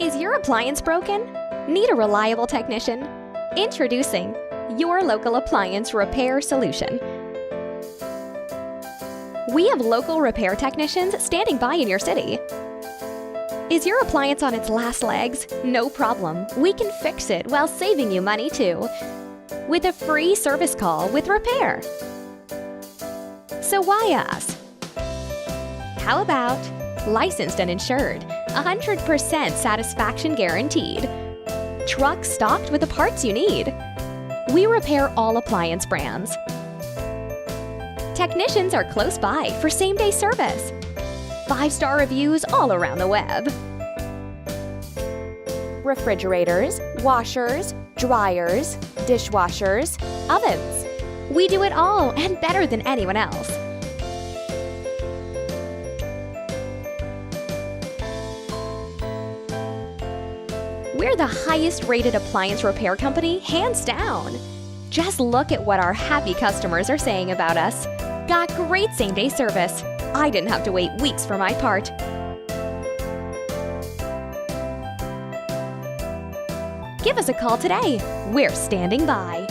Is your appliance broken? Need a reliable technician? Introducing your local appliance repair solution. We have local repair technicians standing by in your city. Is your appliance on its last legs? No problem. We can fix it while saving you money too, with a free service call with repair. So why us? How about licensed and insured, 100% satisfaction guaranteed, truck stocked with the parts you need. We repair all appliance brands. Technicians are close by for same-day service. 5-star reviews all around the web. Refrigerators, washers, dryers, dishwashers, ovens. We do it all and better than anyone else. We're the highest rated appliance repair company, hands down. Just look at what our happy customers are saying about us. Got great same-day service. I didn't have to wait weeks for my part. Give us a call today. We're standing by.